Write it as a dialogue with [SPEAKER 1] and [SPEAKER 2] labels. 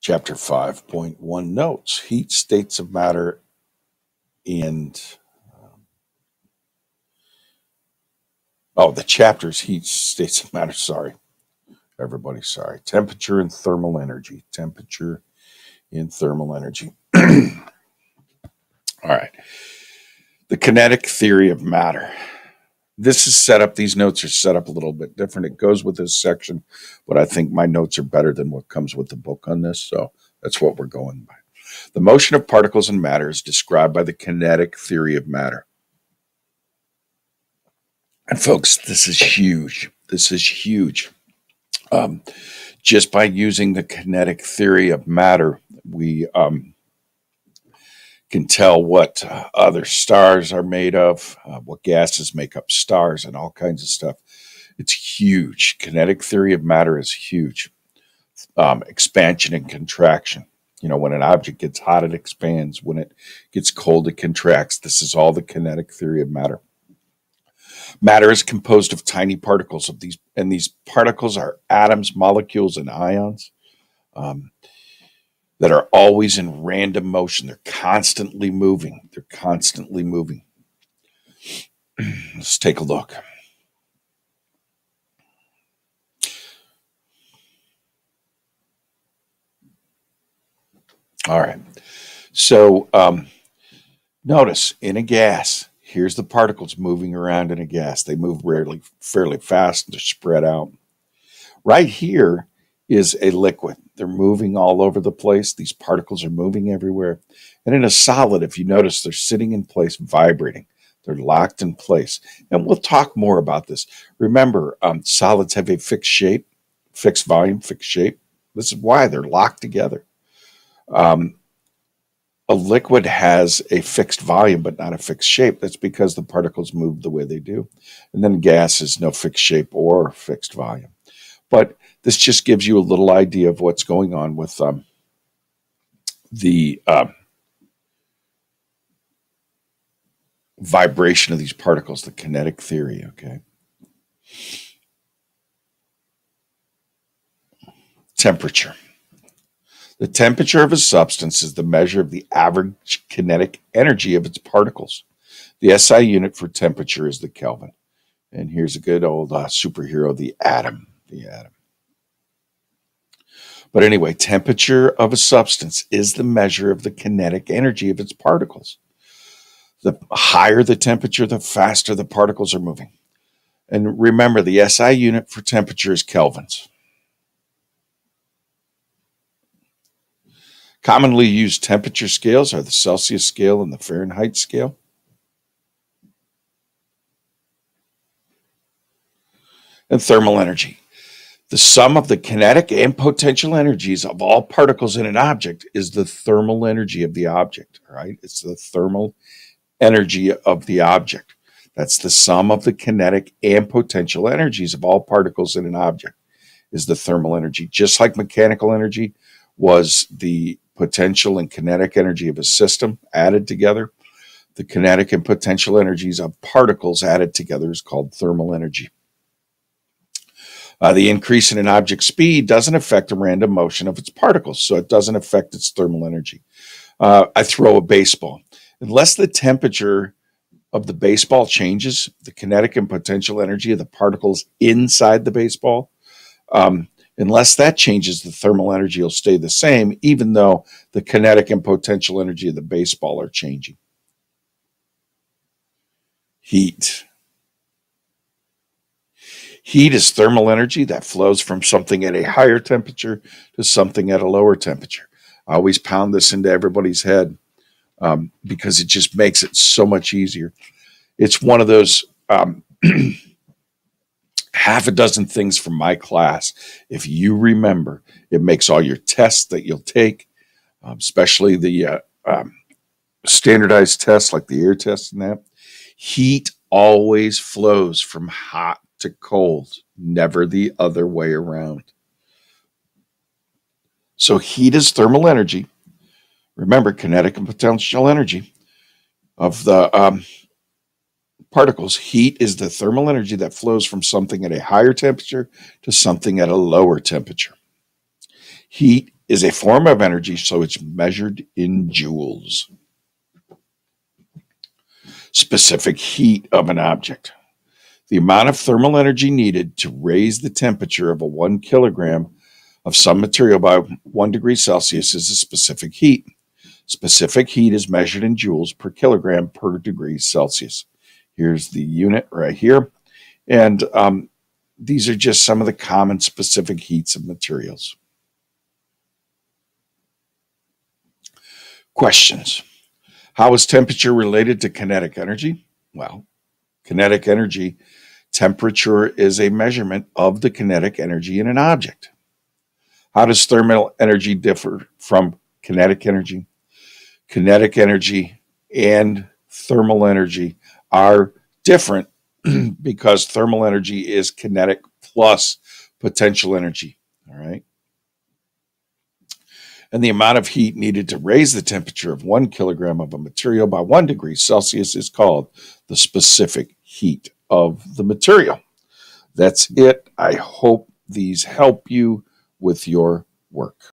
[SPEAKER 1] Chapter 5.1 notes heat states of matter and the chapter's heat states of matter. Sorry, everybody. Sorry. Temperature and thermal energy. Temperature and thermal energy. All right. The kinetic theory of matter. This is set up. These notes are set up a little bit different. It goes with this section, but I think my notes are better than what comes with the book on this. So that's what we're going by. The motion of particles and matter is described by the kinetic theory of matter. And folks, this is huge. This is huge. Just by using the kinetic theory of matter, we can tell what other stars are made of, what gases make up stars, and all kinds of stuff. It's huge. Kinetic theory of matter is huge. Expansion and contraction. You know, when an object gets hot, it expands. When it gets cold, it contracts. This is all the kinetic theory of matter. Matter is composed of tiny particles and these particles are atoms, molecules, and ions that are always in random motion. They're constantly moving. Let's take a look. All right. So notice in a gas, here's the particles moving around in a gas. They move fairly fast. They're spread out. Right here is a liquid. They're moving all over the place. These particles are moving everywhere. And in a solid, if you notice, they're sitting in place, vibrating. They're locked in place. And we'll talk more about this. Remember, solids have a fixed shape, fixed volume, fixed shape. This is why they're locked together. A liquid has a fixed volume, but not a fixed shape. That's because the particles move the way they do. And then gas is no fixed shape or fixed volume. But this just gives you a little idea of what's going on with the vibration of these particles, the kinetic theory, okay? Temperature. The temperature of a substance is the measure of the average kinetic energy of its particles. The SI unit for temperature is the Kelvin. And here's a good old superhero, the atom. But anyway, temperature of a substance is the measure of the kinetic energy of its particles. The higher the temperature, the faster the particles are moving. And remember, the SI unit for temperature is kelvins. Commonly used temperature scales are the Celsius scale and the Fahrenheit scale. And thermal energy. The sum of the kinetic and potential energies of all particles in an object is the thermal energy of the object, right? It's the thermal energy of the object. That's the sum of the kinetic and potential energies of all particles in an object is the thermal energy. Just like mechanical energy was the potential and kinetic energy of a system added together, the kinetic and potential energies of particles added together is called thermal energy. The increase in an object's speed doesn't affect the random motion of its particles, so it doesn't affect its thermal energy. I throw a baseball. Unless the temperature of the baseball changes, the kinetic and potential energy of the particles inside the baseball, unless that changes, the thermal energy will stay the same, even though the kinetic and potential energy of the baseball are changing. Heat. Heat is thermal energy that flows from something at a higher temperature to something at a lower temperature. I always pound this into everybody's head because it just makes it so much easier. It's one of those half a dozen things from my class. If you remember, it makes all your tests that you'll take, especially the standardized tests like the air test and that. Heat always flows from hot to cold, never the other way around. So heat is thermal energy. Remember, kinetic and potential energy of the particles. Heat is the thermal energy that flows from something at a higher temperature to something at a lower temperature. Heat is a form of energy, so it's measured in joules. Specific heat of an object. The amount of thermal energy needed to raise the temperature of a 1 kilogram of some material by 1 degree Celsius is a specific heat. Specific heat is measured in joules per kilogram per degree Celsius. Here's the unit right here. And these are just some of the common specific heats of materials. Questions. How is temperature related to kinetic energy? Well, kinetic energy, temperature is a measurement of the kinetic energy in an object. How does thermal energy differ from kinetic energy? Kinetic energy and thermal energy are different because thermal energy is kinetic plus potential energy. All right. And the amount of heat needed to raise the temperature of 1 kilogram of a material by 1 degree Celsius is called the specific heat of the material. That's it. I hope these help you with your work.